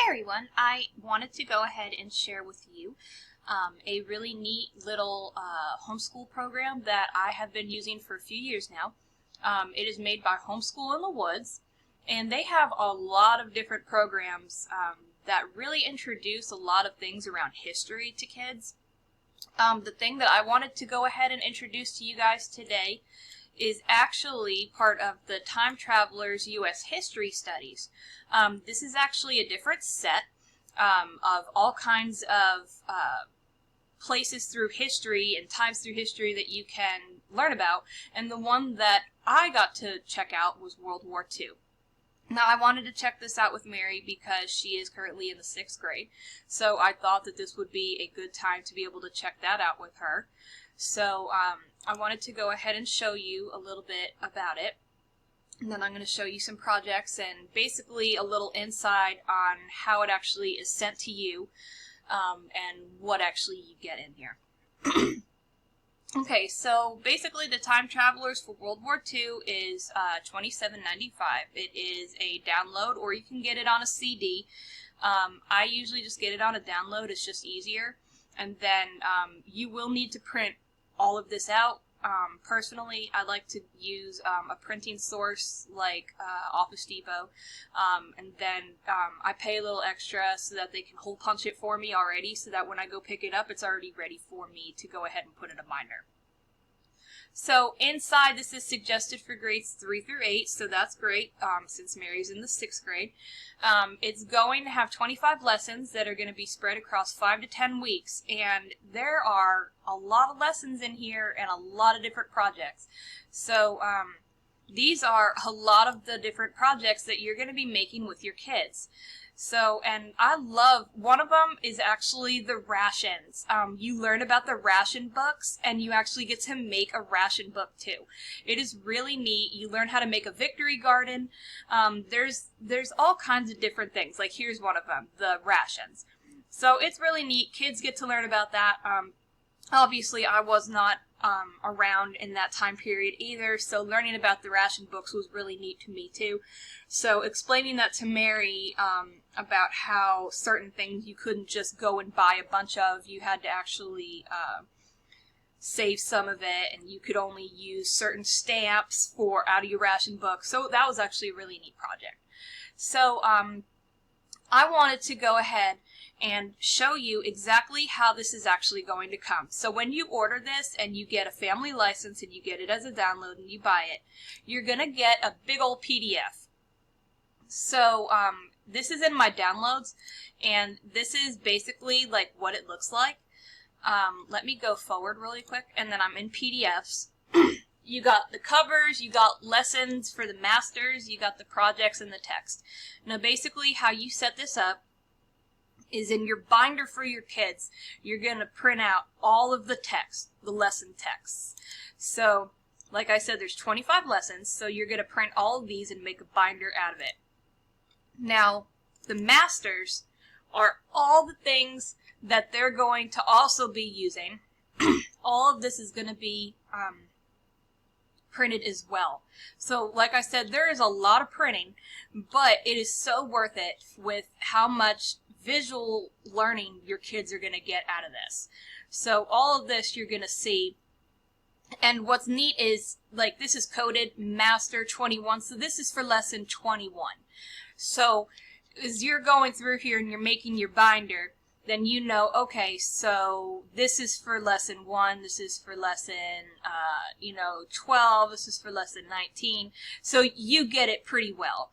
everyone, I wanted to go ahead and share with you a really neat little homeschool program that I have been using for a few years now. It is made by Homeschool in the Woods, and they have a lot of different programs that really introduce a lot of things around history to kids. The thing that I wanted to go ahead and introduce to you guys today is actually part of the Time Travelers U.S. history studies. This is actually a different set of all kinds of places through history and times through history that you can learn about, and the one that I got to check out was World War II. Now, I wanted to check this out with Mary because she is currently in the 6th grade, so I thought that this would be a good time to be able to check that out with her. So I wanted to go ahead and show you a little bit about it, and then I'm going to show you some projects and basically a little insight on how it actually is sent to you and what actually you get in here. Okay, so basically the Time Travelers for World War II is $27.95. It is a download, or you can get it on a CD. I usually just get it on a download, it's just easier. And then you will need to print all of this out. Personally, I like to use a printing source like Office Depot, and then I pay a little extra so that they can hole punch it for me already, so that when I go pick it up, it's already ready for me to go ahead and put in a binder. So inside, this is suggested for grades 3 through 8, so that's great since Mary's in the 6th grade. It's going to have 25 lessons that are going to be spread across 5 to 10 weeks, and there are a lot of lessons in here and a lot of different projects. So these are a lot of the different projects that you're going to be making with your kids. So, and I love, one of them is actually the rations. You learn about the ration books, and you actually get to make a ration book too. It is really neat. You learn how to make a victory garden. There's all kinds of different things. Like here's one of them, the rations. So it's really neat. Kids get to learn about that. Obviously, I was not around in that time period either, so learning about the ration books was really neat to me too. So explaining that to Mary about how certain things you couldn't just go and buy a bunch of, you had to actually save some of it, and you could only use certain stamps for out of your ration book. So that was actually a really neat project. So I wanted to go ahead and show you exactly how this is actually going to come. So when you order this and you get a family license and you get it as a download and you buy it, you're going to get a big old PDF. So this is in my downloads, and this is basically like what it looks like. Let me go forward really quick, and then I'm in PDFs. You got the covers, you got lessons for the masters, you got the projects and the text. Now basically how you set this up is in your binder for your kids, you're going to print out all of the text, the lesson texts. So, like I said, there's 25 lessons, so you're going to print all of these and make a binder out of it. Now, the masters are all the things that they're going to also be using. All of this is going to be printed as well. So, like I said, there is a lot of printing, but it is so worth it with how much visual learning your kids are going to get out of this. So all of this you're going to see, and what's neat is, like, this is coded Master 21, so this is for lesson 21. So as you're going through here and you're making your binder, then you know, okay, so this is for lesson 1, this is for lesson 12, this is for lesson 19, so you get it pretty well.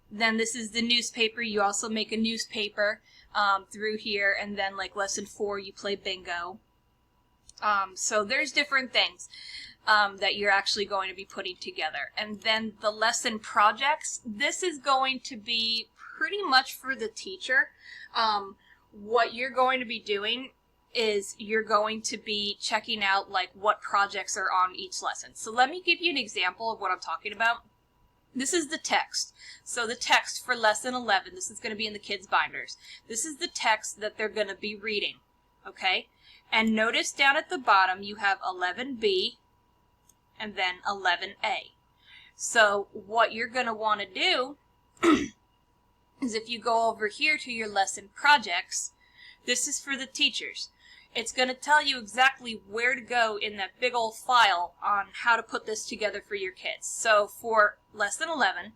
Then this is the newspaper. You also make a newspaper through here, and then like lesson 4 you play bingo. So there's different things that you're actually going to be putting together. And then the lesson projects, this is going to be pretty much for the teacher. What you're going to be doing is you're going to be checking out like what projects are on each lesson. So let me give you an example of what I'm talking about. This is the text. So the text for lesson 11, this is going to be in the kids' binders. This is the text that they're going to be reading, okay? And notice down at the bottom you have 11B and then 11A. So what you're going to want to do is if you go over here to your lesson projects, this is for the teachers. It's going to tell you exactly where to go in that big old file on how to put this together for your kids. So for lesson 11,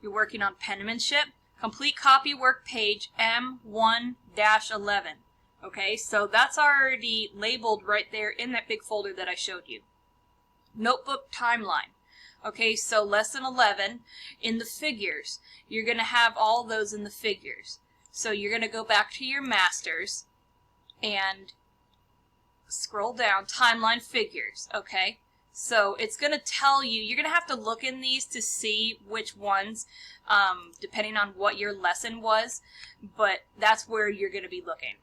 you're working on penmanship, complete copy work page M1-11. Okay, so that's already labeled right there in that big folder that I showed you. Notebook timeline. Okay, so lesson 11, in the figures, you're going to have all those in the figures. So you're going to go back to your masters and scroll down, timeline figures, okay? So it's going to tell you, you're going to have to look in these to see which ones, depending on what your lesson was, but that's where you're going to be looking.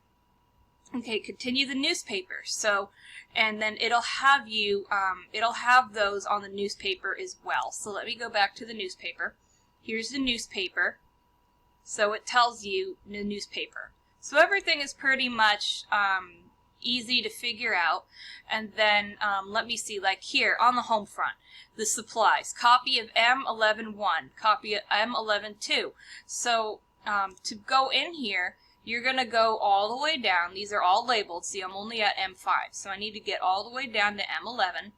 Okay, continue the newspaper. So, and then it'll have you, it'll have those on the newspaper as well. So let me go back to the newspaper. Here's the newspaper. So it tells you the newspaper. So everything is pretty much easy to figure out. And then let me see, like here on the home front, the supplies, copy of M11-1, copy of M11-2. So to go in here, you're going to go all the way down. These are all labeled. See, I'm only at M5, so I need to get all the way down to M11.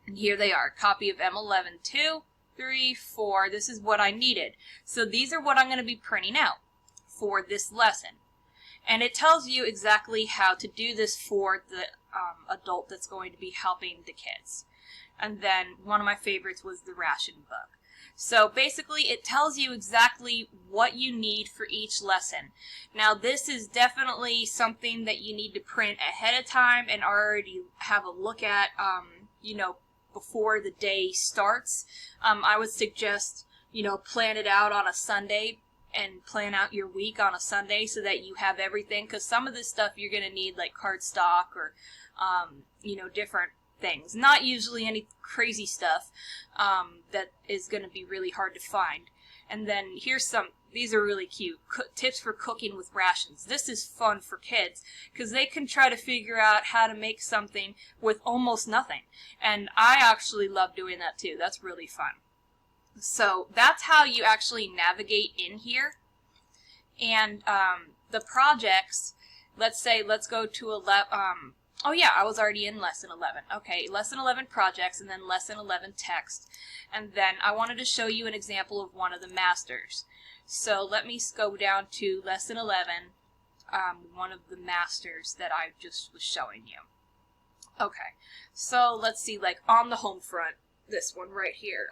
And here they are, copy of M11-2, 3, 4. This is what I needed. So these are what I'm going to be printing out for this lesson. And it tells you exactly how to do this for the adult that's going to be helping the kids. And then one of my favorites was the ration book. So basically it tells you exactly what you need for each lesson. Now this is definitely something that you need to print ahead of time and already have a look at, you know, before the day starts. I would suggest, you know, plan it out on a Sunday and plan out your week on a Sunday so that you have everything, because some of this stuff you're going to need like cardstock or, you know, different things. Not usually any crazy stuff that is going to be really hard to find. And then here's some, these are really cute, tips for cooking with rations. This is fun for kids because they can try to figure out how to make something with almost nothing. And I actually love doing that too. That's really fun. So that's how you actually navigate in here. And the projects, let's say, let's go to oh yeah, I was already in lesson 11. Okay, lesson 11 projects and then lesson 11 text. And then I wanted to show you an example of one of the masters. So let me go down to lesson 11, one of the masters that I just was showing you. Okay, so let's see, like on the home front, this one right here,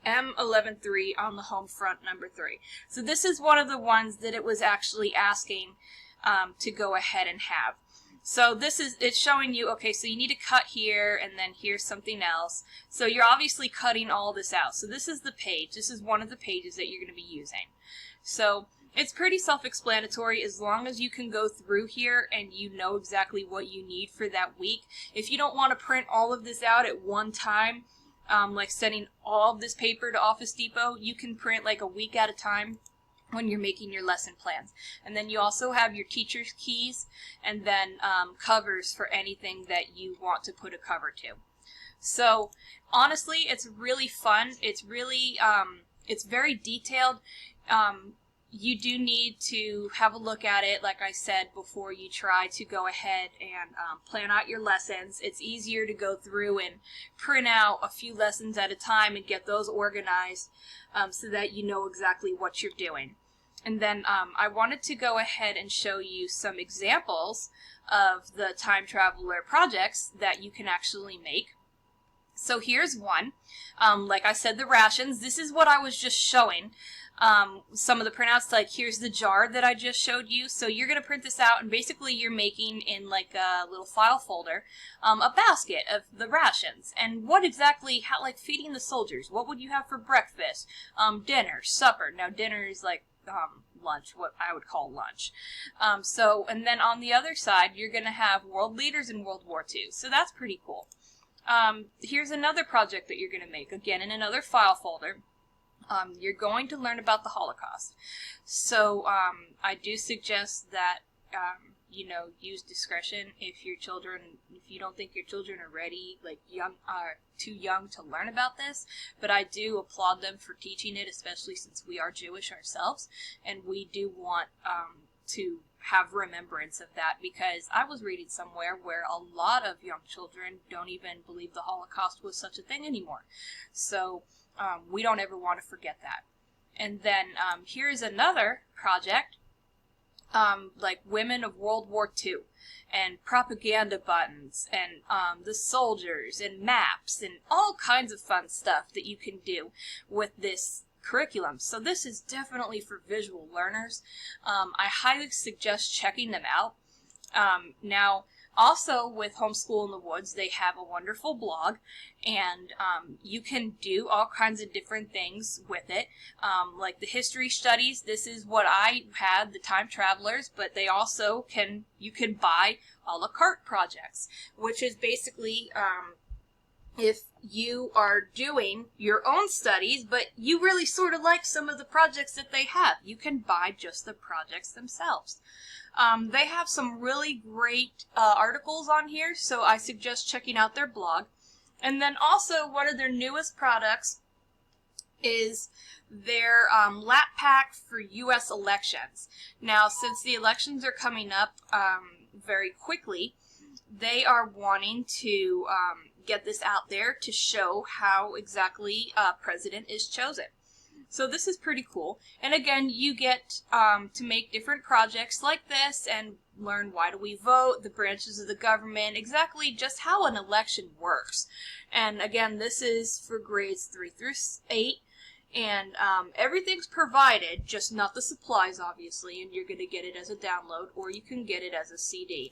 M11-3 on the home front, number 3. So this is one of the ones that it was actually asking to go ahead and have. So this is, it's showing you, okay, so you need to cut here, and then here's something else. So you're obviously cutting all this out. So this is the page. This is one of the pages that you're going to be using. So it's pretty self-explanatory as long as you can go through here and you know exactly what you need for that week. If you don't want to print all of this out at one time, like sending all of this paper to Office Depot, you can print like a week at a time when you're making your lesson plans. And then you also have your teacher's keys and then covers for anything that you want to put a cover to. So honestly, it's really fun. It's really, it's very detailed. You do need to have a look at it, like I said, before you try to go ahead and plan out your lessons. It's easier to go through and print out a few lessons at a time and get those organized so that you know exactly what you're doing. And then I wanted to go ahead and show you some examples of the Time Traveler projects that you can actually make. So here's one. Like I said, the rations. This is what I was just showing. Some of the printouts, like here's the jar that I just showed you. So you're going to print this out and basically you're making in like a little file folder a basket of the rations. And what exactly, how, like feeding the soldiers. What would you have for breakfast, dinner, supper. Now dinner is like lunch, what I would call lunch. So, and then on the other side, you're going to have world leaders in World War II. So that's pretty cool. Here's another project that you're going to make, again in another file folder. You're going to learn about the Holocaust. So I do suggest that you know, use discretion if you don't think your children are ready, like too young to learn about this. But I do applaud them for teaching it, especially since we are Jewish ourselves, and we do want to have remembrance of that, because I was reading somewhere where a lot of young children don't even believe the Holocaust was such a thing anymore. So we don't ever want to forget that. And then here's another project, like Women of World War II, and propaganda buttons, and the soldiers, and maps, and all kinds of fun stuff that you can do with this curriculum. So this is definitely for visual learners. I highly suggest checking them out. Now, also with Homeschool in the Woods, they have a wonderful blog, and you can do all kinds of different things with it, like the history studies. This is what I had, the Time Travelers, but they also you can buy a la carte projects, which is basically if you are doing your own studies, but you really sort of like some of the projects that they have, you can buy just the projects themselves. They have some really great articles on here, so I suggest checking out their blog. And then also, one of their newest products is their lap pack for U.S. elections. Now, since the elections are coming up very quickly, they are wanting to get this out there to show how exactly a president is chosen. So this is pretty cool. And again, you get to make different projects like this and learn why do we vote, the branches of the government, exactly just how an election works. And again, this is for grades 3 through 8. And everything's provided, just not the supplies, obviously, and you're going to get it as a download, or you can get it as a CD.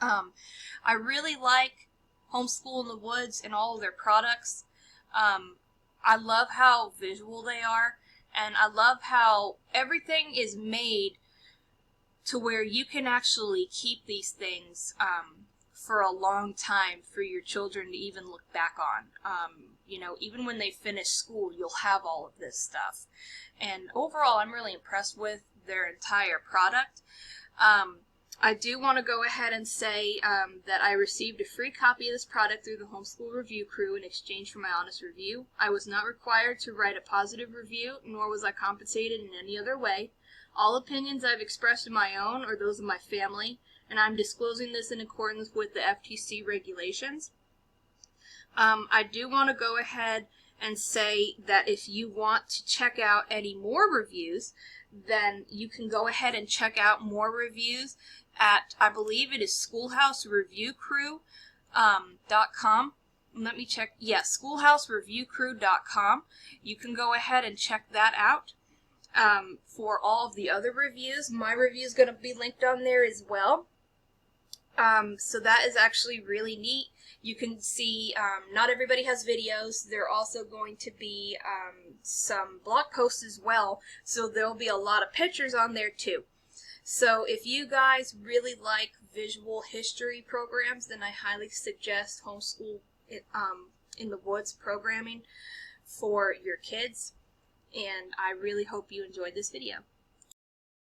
I really like Homeschool in the Woods and all of their products. I love how visual they are, and I love how everything is made to where you can actually keep these things for a long time for your children to even look back on. You know, even when they finish school, you'll have all of this stuff. And overall, I'm really impressed with their entire product. I do want to go ahead and say that I received a free copy of this product through the Homeschool Review Crew in exchange for my honest review. I was not required to write a positive review, nor was I compensated in any other way. All opinions I've expressed are my own or those of my family, and I'm disclosing this in accordance with the FTC Regulations. I do want to go ahead and say that if you want to check out any more reviews, then you can go ahead and check out more reviews at, I believe it is schoolhousereviewcrew.com. Let me check. Yes, schoolhousereviewcrew.com. You can go ahead and check that out for all of the other reviews. My review is going to be linked on there as well. So that is actually really neat. You can see not everybody has videos. There are also going to be some blog posts as well, so there will be a lot of pictures on there too. So if you guys really like visual history programs, then I highly suggest Homeschool in the Woods programming for your kids, and I really hope you enjoyed this video.